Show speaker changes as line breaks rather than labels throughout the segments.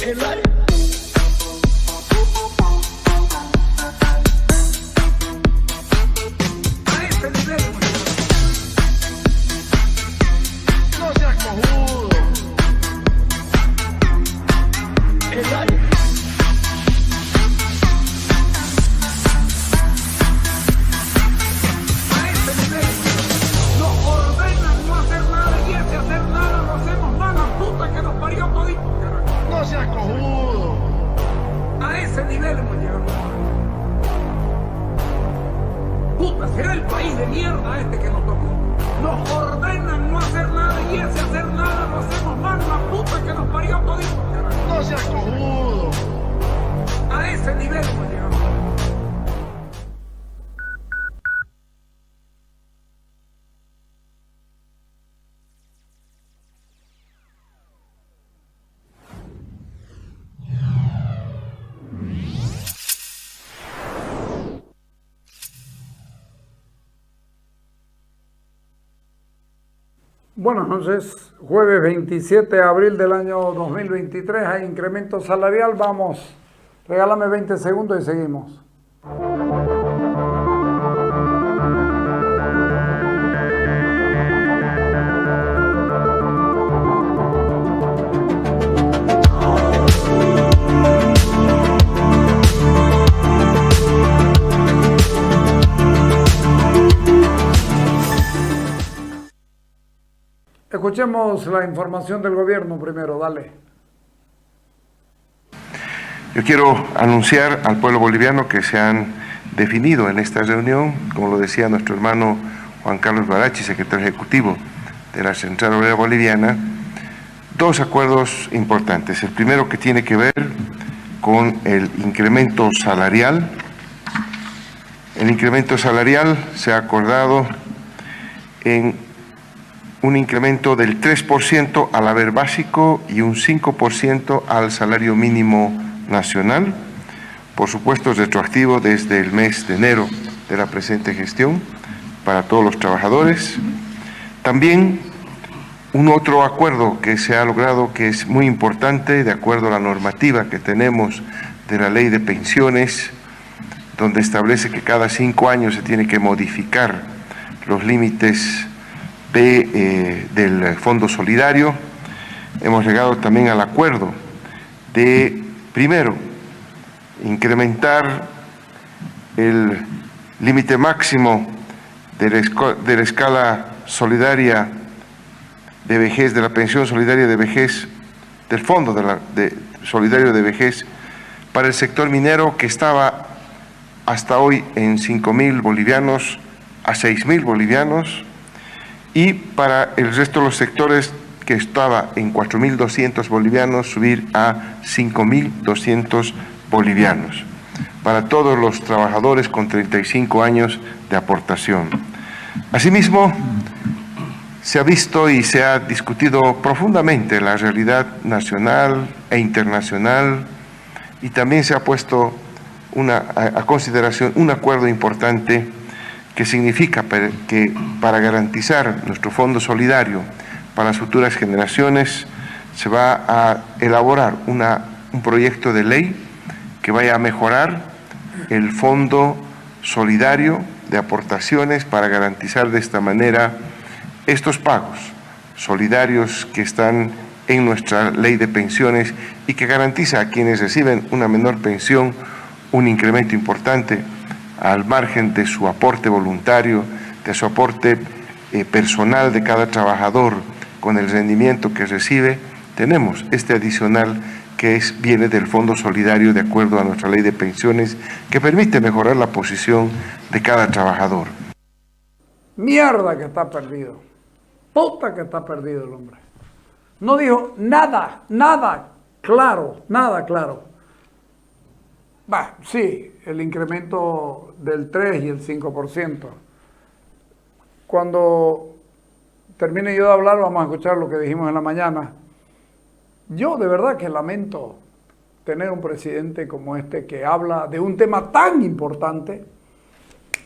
El aire. A ese nivel, no seas cojudo. El aire. A ese nivel nos ordenan no hacer nada y ese hacer nada lo hacemos mal, la puta que nos parió todito. No seas cojudo. A ese nivel hemos llegado. Puta, será el país de mierda este que nos tocó. Nos ordenan no hacer nada y ese hacer nada lo hacemos mal, la puta que nos parió todito. No seas cojudo. A ese nivel hemos llegado. Bueno, entonces, jueves 27 de abril del año 2023, hay incremento salarial. Vamos, regálame 20 segundos y seguimos. Escuchemos la información del gobierno primero, dale.
Yo quiero anunciar al pueblo boliviano que se han definido en esta reunión, como lo decía nuestro hermano Juan Carlos Barachi, secretario ejecutivo de la Central Obrera Boliviana, dos acuerdos importantes. El primero, que tiene que ver con el incremento salarial. El incremento salarial se ha acordado en un incremento del 3% al haber básico y un 5% al salario mínimo nacional, por supuesto retroactivo desde el mes de enero de la presente gestión para todos los trabajadores. También un otro acuerdo que se ha logrado, que es muy importante, de acuerdo a la normativa que tenemos de la Ley de Pensiones, donde establece que cada 5 años se tiene que modificar los límites del Fondo Solidario. Hemos llegado también al acuerdo de, primero, incrementar el límite máximo de la escala solidaria de vejez, de la pensión solidaria de vejez, del Fondo Solidario de Vejez, para el sector minero, que estaba hasta hoy en 5.000 bolivianos a 6.000 bolivianos, y para el resto de los sectores, que estaba en 4.200 bolivianos, subir a 5.200 bolivianos, para todos los trabajadores con 35 años de aportación. Asimismo, se ha visto y se ha discutido profundamente la realidad nacional e internacional, y también se ha puesto a consideración un acuerdo importante que significa que para garantizar nuestro fondo solidario para las futuras generaciones se va a elaborar un proyecto de ley que vaya a mejorar el fondo solidario de aportaciones para garantizar de esta manera estos pagos solidarios que están en nuestra ley de pensiones y que garantiza a quienes reciben una menor pensión un incremento importante al margen de su aporte voluntario, de su aporte personal de cada trabajador con el rendimiento que recibe. Tenemos este adicional que viene del Fondo Solidario de acuerdo a nuestra ley de pensiones, que permite mejorar la posición de cada trabajador.
Mierda que está perdido. Puta que está perdido el hombre. No dijo nada claro. Sí, el incremento del 3 y el 5%. Cuando termine yo de hablar, vamos a escuchar lo que dijimos en la mañana. Yo de verdad que lamento tener un presidente como este que habla de un tema tan importante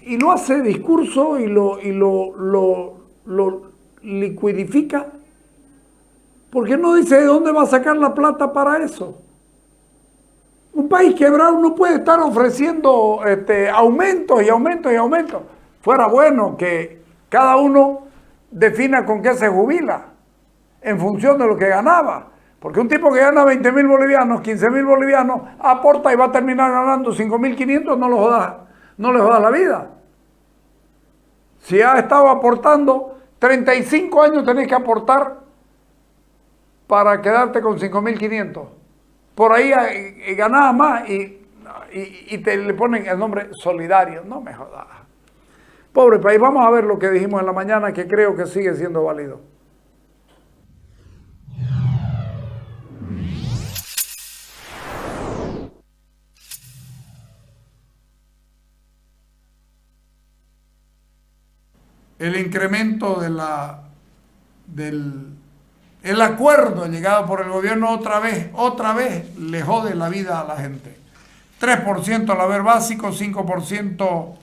y lo hace discurso y lo liquidifica, porque no dice de dónde va a sacar la plata para eso. Un país quebrado no puede estar ofreciendo aumentos y aumentos y aumentos. Fuera bueno que cada uno defina con qué se jubila en función de lo que ganaba. Porque un tipo que gana 20.000 bolivianos, 15.000 bolivianos, aporta y va a terminar ganando 5.500, no le jodas la vida. Si has estado aportando 35 años, tenés que aportar para quedarte con 5.500. Por ahí ganabas más y te le ponen el nombre solidario. No me jodas. Pobre país. Vamos a ver lo que dijimos en la mañana, que creo que sigue siendo válido. El incremento el acuerdo llegado por el gobierno otra vez le jode la vida a la gente. 3% al haber básico, 5%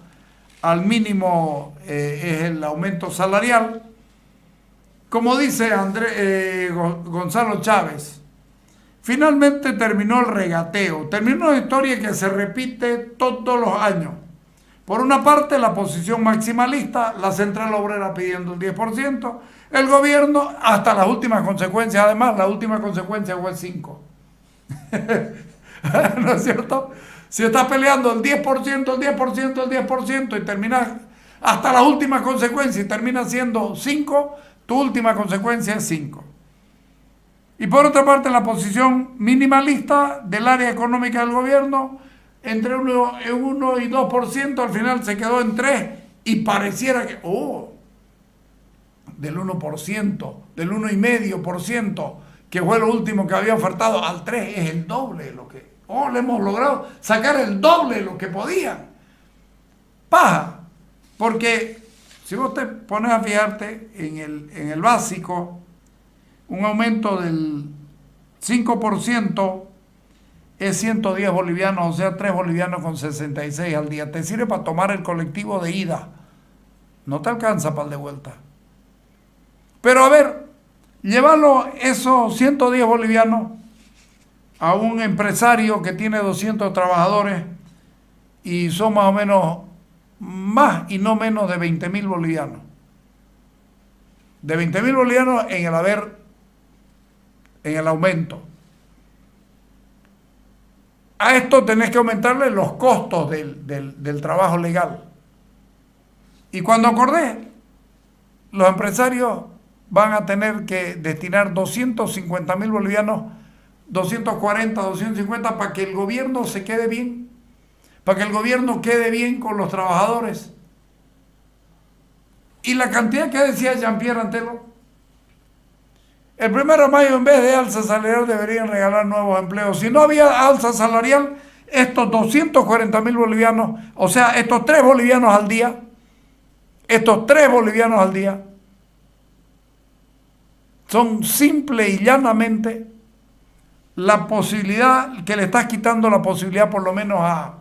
al mínimo es el aumento salarial. Como dice Gonzalo Chávez, finalmente terminó el regateo, terminó una historia que se repite todos los años. Por una parte, la posición maximalista, la central obrera pidiendo el 10%, el gobierno hasta las últimas consecuencias, además la última consecuencia fue el 5%. ¿No es cierto? Si estás peleando el 10%, el 10%, el 10% y terminas hasta las últimas consecuencias y terminas siendo 5, tu última consecuencia es 5. Y por otra parte, la posición minimalista del área económica del gobierno, entre 1 y 2%, al final se quedó en 3% y pareciera que, del 1%, del 1,5%, que fue lo último que había ofertado, al 3% es el doble de lo que, le hemos logrado sacar el doble de lo que podían. Paja, porque si vos te pones a fijarte en el básico, un aumento del 5%, es 110 bolivianos, o sea, 3 bolivianos con 66 al día. Te sirve para tomar el colectivo de ida. No te alcanza para el de vuelta. Pero a ver, llévalo esos 110 bolivianos a un empresario que tiene 200 trabajadores y son más o menos más y no menos de 20.000 bolivianos. De 20.000 bolivianos en el aumento. A esto tenés que aumentarle los costos del trabajo legal. Y cuando acordés, los empresarios van a tener que destinar 250.000 bolivianos, 240, 250, para que el gobierno se quede bien, para que el gobierno quede bien con los trabajadores. Y la cantidad que decía Jean-Pierre Antelo, el 1 de mayo, en vez de alza salarial, deberían regalar nuevos empleos. Si no había alza salarial, estos 240.000 bolivianos, o sea, estos 3 bolivianos al día, son simple y llanamente la posibilidad, que le estás quitando la posibilidad por lo menos a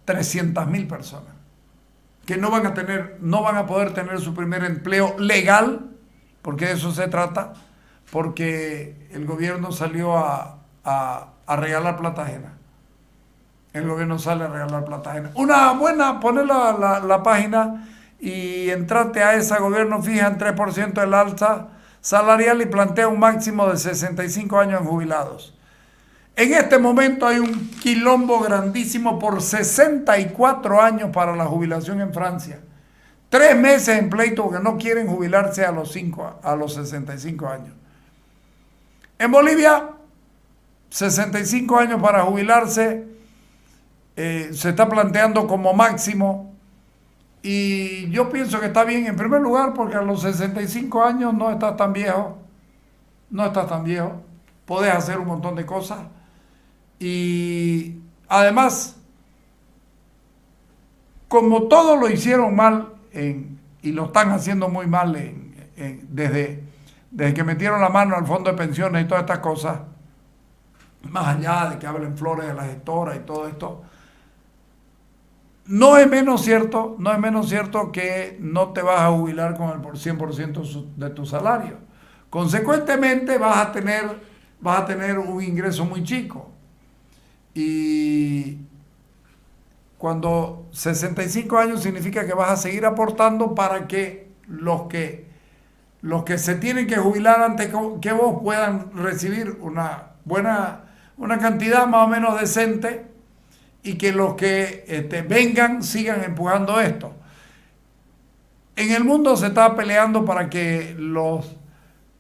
300.000 personas, que no van a poder tener su primer empleo legal, porque de eso se trata, porque el gobierno salió a regalar plata ajena. El gobierno sale a regalar plata ajena. Una buena, poner la página y entrate a ese gobierno, fija en 3% el alza salarial y plantea un máximo de 65 años en jubilados. En este momento hay un quilombo grandísimo por 64 años para la jubilación en Francia. 3 meses en pleito porque no quieren jubilarse a los 65 años. En Bolivia, 65 años para jubilarse, se está planteando como máximo. Y yo pienso que está bien, en primer lugar, porque a los 65 años no estás tan viejo. Podés hacer un montón de cosas. Y además, como todos lo hicieron mal y lo están haciendo muy mal desde que metieron la mano al fondo de pensiones y todas estas cosas, más allá de que hablen flores de la gestora y todo esto, no es menos cierto que no te vas a jubilar con el 100% de tu salario. Consecuentemente vas a tener vas a tener un ingreso muy chico. Y cuando 65 años significa que vas a seguir aportando para que los que se tienen que jubilar antes que vos puedan recibir una cantidad más o menos decente, y que los que vengan sigan empujando esto. En el mundo se está peleando para que los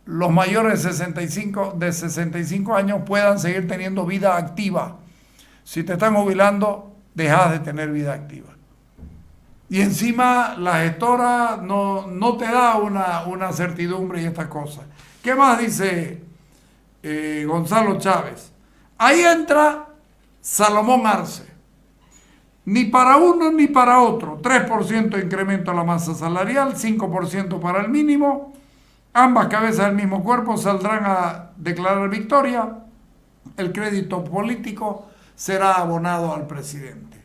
mayores de 65 años puedan seguir teniendo vida activa. Si te están jubilando, dejas de tener vida activa. Y encima la gestora no te da una certidumbre y estas cosas. ¿Qué más dice Gonzalo Chávez? Ahí entra Salomón Arce. Ni para uno ni para otro. 3% de incremento a la masa salarial, 5% para el mínimo. Ambas cabezas del mismo cuerpo saldrán a declarar victoria. El crédito político será abonado al presidente.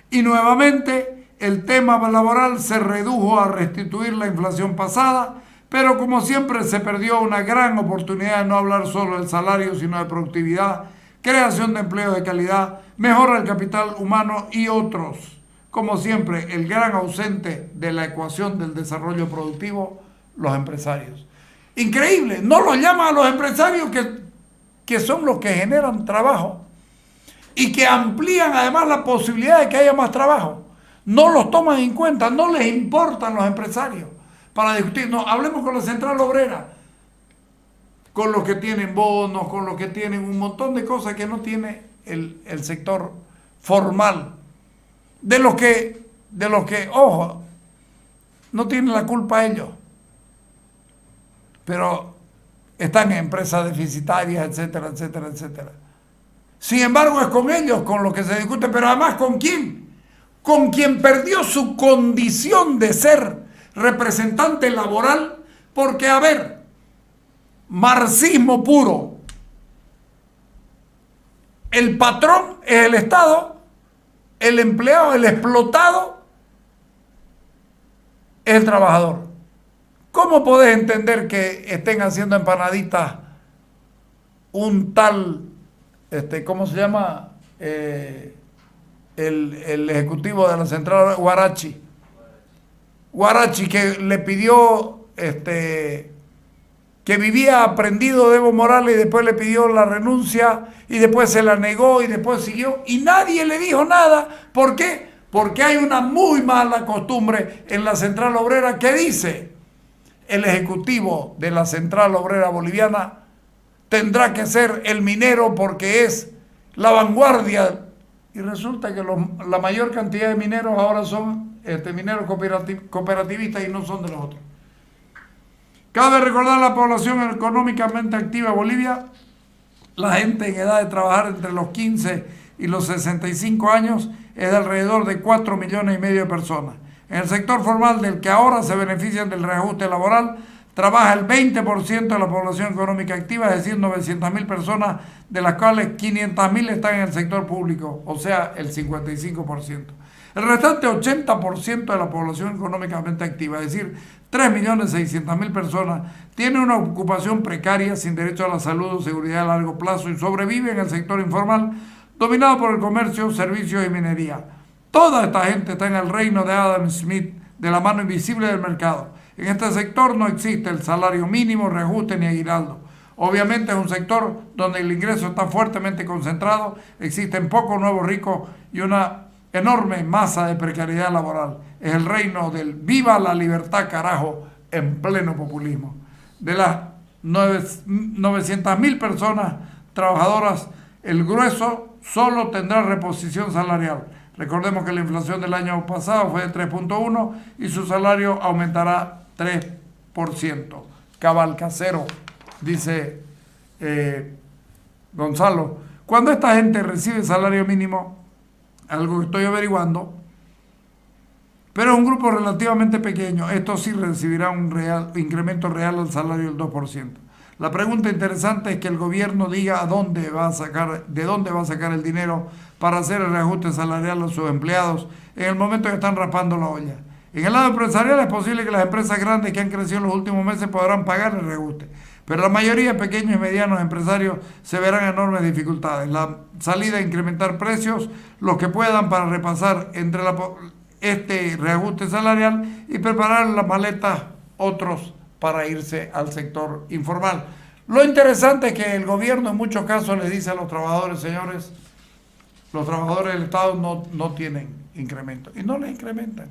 Y nuevamente el tema laboral se redujo a restituir la inflación pasada, pero como siempre se perdió una gran oportunidad de no hablar solo del salario, sino de productividad, creación de empleo de calidad, mejora del capital humano y otros. Como siempre, el gran ausente de la ecuación del desarrollo productivo, los empresarios. Increíble, no los llaman a los empresarios que son los que generan trabajo y que amplían además la posibilidad de que haya más trabajo. No los toman en cuenta, no les importan los empresarios para discutir. No, hablemos con la central obrera, con los que tienen bonos, con los que tienen un montón de cosas que no tiene el sector formal. De los que, ojo, no tienen la culpa ellos, pero están en empresas deficitarias, etcétera, etcétera, etcétera. Sin embargo, es con ellos con los que se discute, pero además, ¿con quién? Con quien perdió su condición de ser representante laboral, porque, a ver, marxismo puro. El patrón es el Estado, el empleado, el explotado es el trabajador. ¿Cómo podés entender que estén haciendo empanaditas un tal, ¿cómo se llama? El ejecutivo de la central, Guarachi, que le pidió, que vivía prendido de Evo Morales, y después le pidió la renuncia, y después se la negó, y después siguió, y nadie le dijo nada. ¿Por qué? Porque hay una muy mala costumbre en la central obrera que dice: el ejecutivo de la central obrera boliviana tendrá que ser el minero porque es la vanguardia. Y resulta que la mayor cantidad de mineros ahora son mineros cooperativistas y no son de los otros. Cabe recordar la población económicamente activa de Bolivia. La gente en edad de trabajar entre los 15 y los 65 años es de alrededor de 4,5 millones de personas. En el sector formal, del que ahora se benefician del reajuste laboral, trabaja el 20% de la población económica activa, es decir, 900.000 personas, de las cuales 500.000 están en el sector público, o sea, el 55%. El restante 80% de la población económicamente activa, es decir, 3.600.000 personas, tiene una ocupación precaria, sin derecho a la salud o seguridad a largo plazo, y sobrevive en el sector informal, dominado por el comercio, servicios y minería. Toda esta gente está en el reino de Adam Smith, de la mano invisible del mercado. En este sector no existe el salario mínimo, reajuste ni aguinaldo. Obviamente es un sector donde el ingreso está fuertemente concentrado, existen pocos nuevos ricos y una enorme masa de precariedad laboral. Es el reino del viva la libertad, carajo, en pleno populismo. De las 900.000 personas trabajadoras, el grueso solo tendrá reposición salarial. Recordemos que la inflación del año pasado fue de 3.1 y su salario aumentará 3%. Cabalcacero, dice Gonzalo. Cuando esta gente recibe salario mínimo, algo que estoy averiguando, pero es un grupo relativamente pequeño, estos sí recibirán un incremento real al salario del 2%. La pregunta interesante es que el gobierno diga de dónde va a sacar el dinero para hacer el reajuste salarial a sus empleados en el momento que están raspando la olla. En el lado empresarial es posible que las empresas grandes que han crecido en los últimos meses podrán pagar el reajuste, pero la mayoría de pequeños y medianos empresarios se verán enormes dificultades. La salida a incrementar precios, los que puedan, para repasar entre este reajuste salarial y preparar las maletas otros para irse al sector informal. Lo interesante es que el gobierno en muchos casos les dice a los trabajadores: señores, los trabajadores del Estado no tienen incremento, y no les incrementan.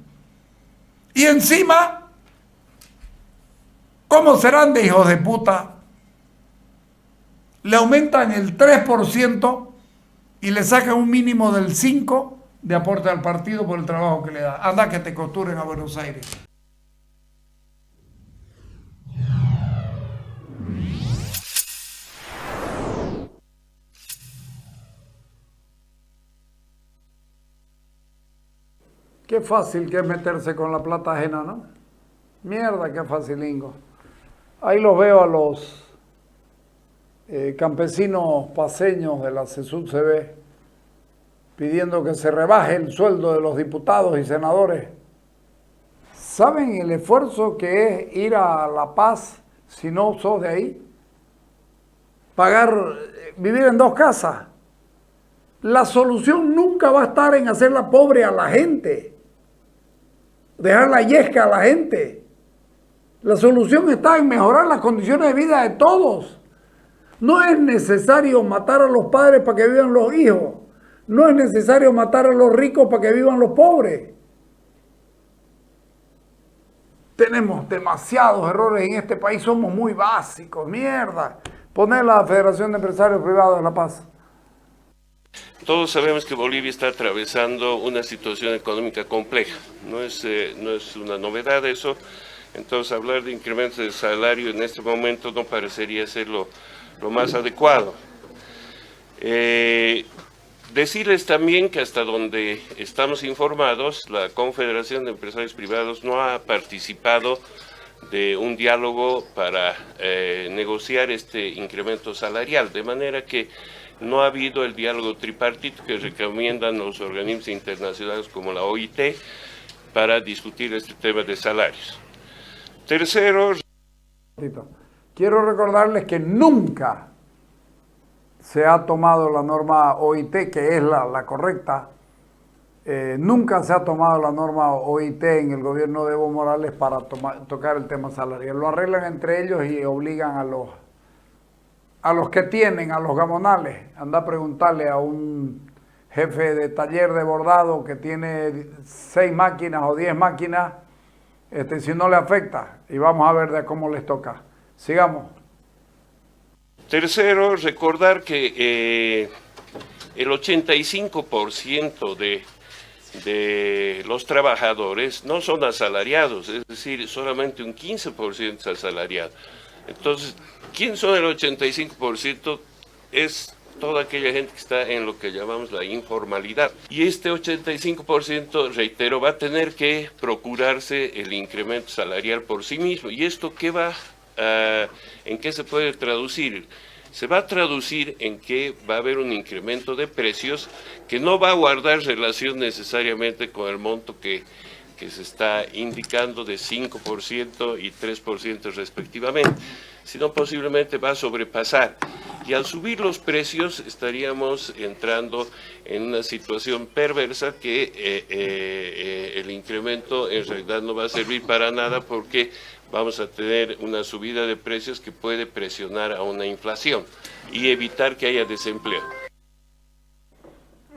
Y encima, ¿cómo serán de hijos de puta? Le aumentan el 3% y le sacan un mínimo del 5% de aporte al partido por el trabajo que le da. Anda que te costuren a Buenos Aires. Qué fácil que es meterse con la plata ajena, ¿no? Mierda, qué facilingo. Ahí los veo a los campesinos paseños de la CSUCB pidiendo que se rebaje el sueldo de los diputados y senadores. ¿Saben el esfuerzo que es ir a La Paz si no sos de ahí? Vivir en 2 casas. La solución nunca va a estar en hacerla pobre a la gente, dejarla yesca a la gente. La solución está en mejorar las condiciones de vida de todos. No es necesario matar a los padres para que vivan los hijos. No es necesario matar a los ricos para que vivan los pobres. Tenemos demasiados errores en este país, somos muy básicos, mierda. Poner la Federación de Empresarios Privados de La Paz.
Todos sabemos que Bolivia está atravesando una situación económica compleja, no es una novedad eso. Entonces hablar de incrementos de salario en este momento no parecería ser lo más adecuado. Decirles también que hasta donde estamos informados, la Confederación de Empresarios Privados no ha participado de un diálogo para negociar este incremento salarial, de manera que no ha habido el diálogo tripartito que recomiendan los organismos internacionales como la OIT para discutir este tema de salarios. Tercero,
quiero recordarles que nunca se ha tomado la norma OIT, que es la correcta. Nunca se ha tomado la norma OIT en el gobierno de Evo Morales para tocar el tema salarial. Lo arreglan entre ellos y obligan a los que tienen, a los gamonales. Anda a preguntarle a un jefe de taller de bordado que tiene 6 máquinas o 10 máquinas, si no le afecta. Y vamos a ver de cómo les toca. Sigamos.
Tercero, recordar que el 85% de los trabajadores no son asalariados, es decir, solamente un 15% es asalariado. Entonces, ¿quién son el 85%? Es toda aquella gente que está en lo que llamamos la informalidad. Y este 85%, reitero, va a tener que procurarse el incremento salarial por sí mismo. ¿Y esto qué va en qué se puede traducir? Se va a traducir en que va a haber un incremento de precios que no va a guardar relación necesariamente con el monto que se está indicando de 5% y 3% respectivamente, sino posiblemente va a sobrepasar. Y al subir los precios estaríamos entrando en una situación perversa que el incremento en realidad no va a servir para nada, porque vamos a tener una subida de precios que puede presionar a una inflación y evitar que haya desempleo.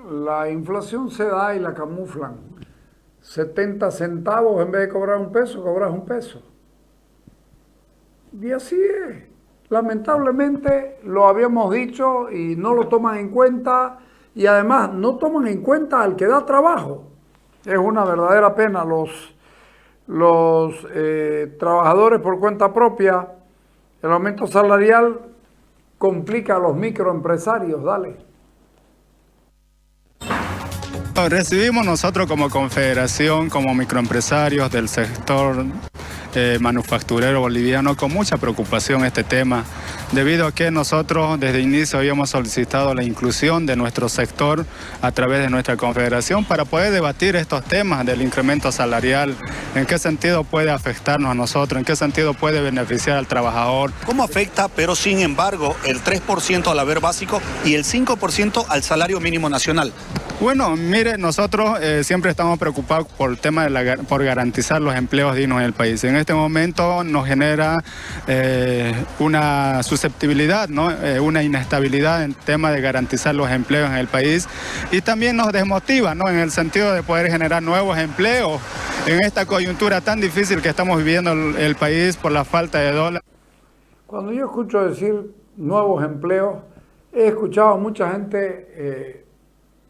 La inflación se da y la camuflan. 70 centavos en vez de cobrar $1, cobras $1. Y así es. Lamentablemente lo habíamos dicho y no lo toman en cuenta, y además no toman en cuenta al que da trabajo. Es una verdadera pena. Los trabajadores por cuenta propia, el aumento salarial complica a los microempresarios. Dale.
Recibimos nosotros como confederación, como microempresarios del sector manufacturero boliviano, con mucha preocupación este tema, debido a que nosotros desde inicio habíamos solicitado la inclusión de nuestro sector a través de nuestra confederación para poder debatir estos temas del incremento salarial, en qué sentido puede afectarnos a nosotros, en qué sentido puede beneficiar al trabajador.
¿Cómo afecta, pero sin embargo, el 3% al haber básico y el 5% al salario mínimo nacional?
Bueno, mire, nosotros siempre estamos preocupados por el tema por garantizar los empleos dignos en el país. En este momento nos genera una susceptibilidad, ¿no? Una inestabilidad en el tema de garantizar los empleos en el país, y también nos desmotiva, ¿no? En el sentido de poder generar nuevos empleos en esta coyuntura tan difícil que estamos viviendo el país por la falta de dólar.
Cuando yo escucho decir nuevos empleos, he escuchado a mucha gente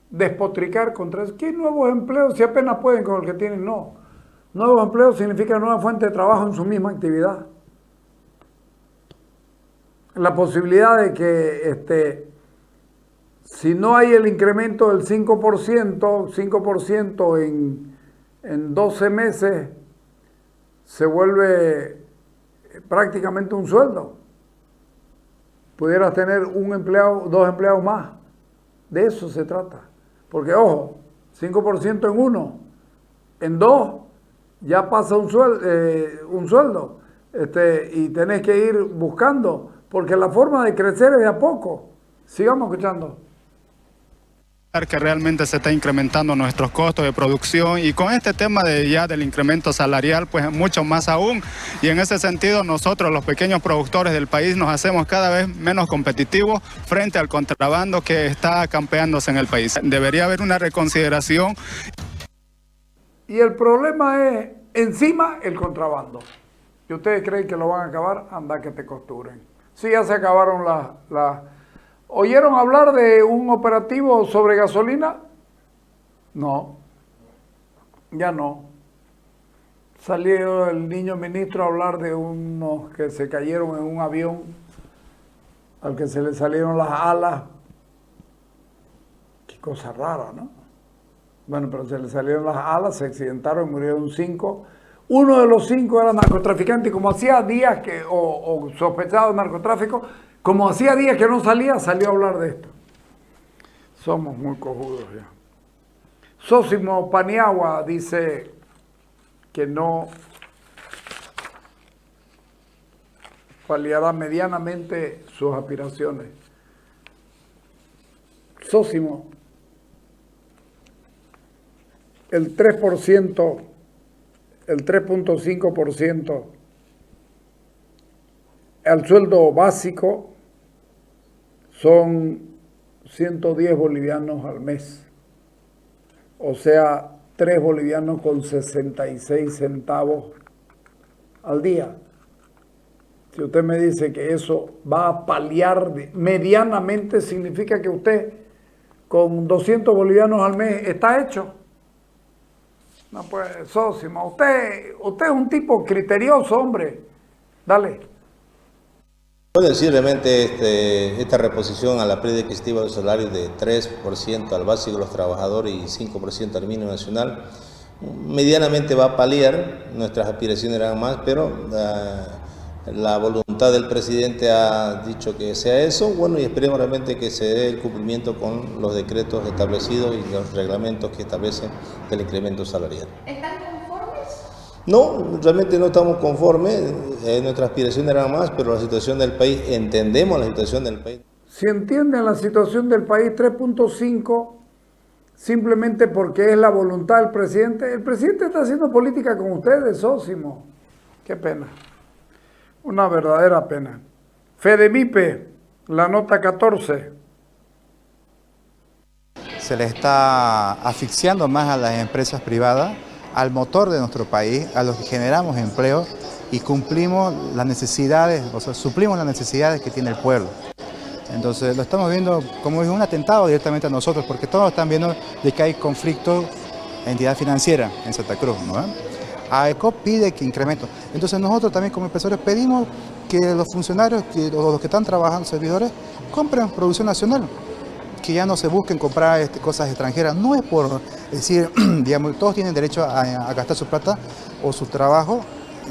despotricar contra eso. ¿Qué nuevos empleos si apenas pueden con el que tienen? No. Nuevos empleos significa nueva fuente de trabajo en su misma actividad. La posibilidad de que si no hay el incremento del 5% en 12 meses, se vuelve prácticamente un sueldo. Pudieras tener un empleado, 2 empleados más. De eso se trata. Porque, ojo, 5% en 1, en 2 ya pasa un sueldo, y tenés que ir buscando, porque la forma de crecer es de a poco. Sigamos escuchando.
Que realmente se está incrementando nuestros costos de producción, y con este tema del incremento salarial, pues mucho más aún, y en ese sentido nosotros, los pequeños productores del país, nos hacemos cada vez menos competitivos frente al contrabando que está campeándose en el país. Debería haber una reconsideración.
Y el problema es encima el contrabando. ¿Y ustedes creen que lo van a acabar? Anda que te costuren. Sí, ya se acabaron las... ¿Oyeron hablar de un operativo sobre gasolina? No, ya no. Salió el niño ministro a hablar de unos que se cayeron en un avión al que se le salieron las alas. Qué cosa rara, ¿no? Bueno, pero se le salieron las alas, se accidentaron y murieron 5. Uno de los 5 era narcotraficante, y como hacía días o sospechado de narcotráfico, como hacía días que no salía, salió a hablar de esto. Somos muy cojudos ya. Sósimo Paniagua dice que no paliará medianamente sus aspiraciones. Sósimo, el 3%, el 3.5% al sueldo básico son 110 bolivianos al mes, o sea, 3 bolivianos con 66 centavos al día. Si usted me dice que eso va a paliar medianamente, significa que usted con 200 bolivianos al mes está hecho. No, pues, Sósimo, usted es un tipo criterioso, hombre. Dale.
Puedo decir realmente esta reposición a la pérdida adquisitiva del salario de 3% al básico de los trabajadores y 5% al mínimo nacional, medianamente va a paliar. Nuestras aspiraciones eran más, pero la voluntad del presidente ha dicho que sea eso. Bueno, y esperemos realmente que se dé el cumplimiento con los decretos establecidos y los reglamentos que establecen el incremento salarial.
¿Están conformes?
No, realmente no estamos conformes. Nuestras aspiraciones eran más, pero la situación del país, entendemos la situación del país.
Si entienden la situación del país, 3.5, simplemente porque es la voluntad del presidente. El presidente está haciendo política con ustedes, Sósimo. Qué pena. Una verdadera pena. Fedemipe, la nota 14.
Se le está asfixiando más a las empresas privadas, al motor de nuestro país, a los que generamos empleo y cumplimos las necesidades, o sea, suplimos las necesidades que tiene el pueblo. Entonces lo estamos viendo como un atentado directamente a nosotros, porque todos están viendo de que hay conflicto en entidad financiera en Santa Cruz, ¿no? AECO pide que incremento. Entonces nosotros también como empresarios pedimos que los funcionarios o los que están trabajando, servidores, compren producción nacional, que ya no se busquen comprar cosas extranjeras. No es por decir, digamos, todos tienen derecho a gastar su plata o su trabajo,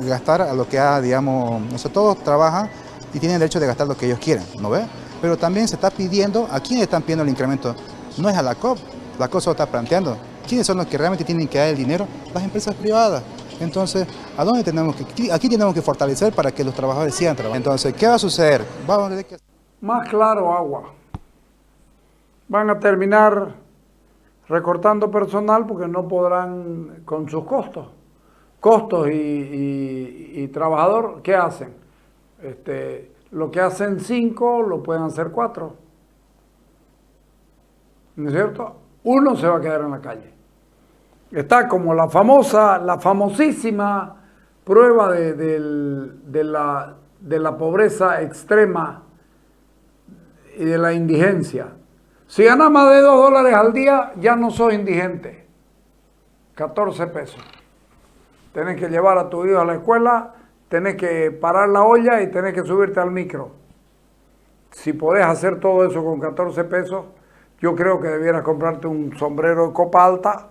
gastar a lo que ha, digamos, o sea, todos trabajan y tienen derecho de gastar lo que ellos quieran, ¿no ve? Pero también se está pidiendo, ¿a quién están pidiendo el incremento? No es a la COP solo está planteando. ¿Quiénes son los que realmente tienen que dar el dinero? Las empresas privadas. Entonces, aquí tenemos que fortalecer para que los trabajadores sigan trabajando. Entonces, ¿qué va a suceder? Vamos a tener que...
Más claro, agua. Van a terminar recortando personal porque no podrán con sus costos. Costos y trabajador, ¿qué hacen? Lo que hacen 5 lo pueden hacer 4. ¿No es cierto? Uno se va a quedar en la calle. Está como la famosísima prueba de la pobreza extrema y de la indigencia. Si ganas más de $2 al día, ya no sos indigente. 14 pesos. Tenés que llevar a tu hijo a la escuela, tenés que parar la olla y tenés que subirte al micro. Si podés hacer todo eso con 14 pesos, yo creo que debieras comprarte un sombrero de copa alta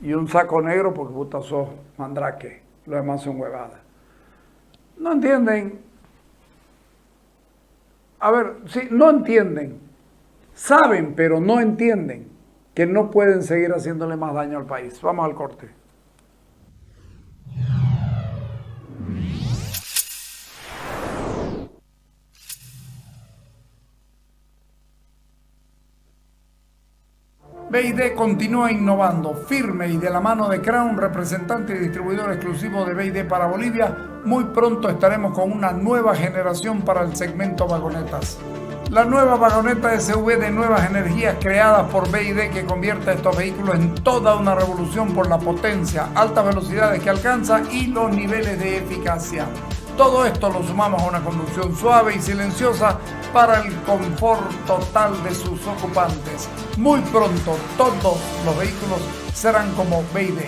y un saco negro porque puta sos mandrake. Lo demás son huevadas. No entienden. A ver, sí, no entienden. Saben, pero no entienden que no pueden seguir haciéndole más daño al país. Vamos al corte. BID continúa innovando, firme y de la mano de Crown, representante y distribuidor exclusivo de BID para Bolivia. Muy pronto estaremos con una nueva generación para el segmento vagonetas. La nueva vagoneta SUV de nuevas energías creadas por BID que convierte a estos vehículos en toda una revolución por la potencia, altas velocidades que alcanza y los niveles de eficacia. Todo esto lo sumamos a una conducción suave y silenciosa para el confort total de sus ocupantes. Muy pronto todos los vehículos serán como BID.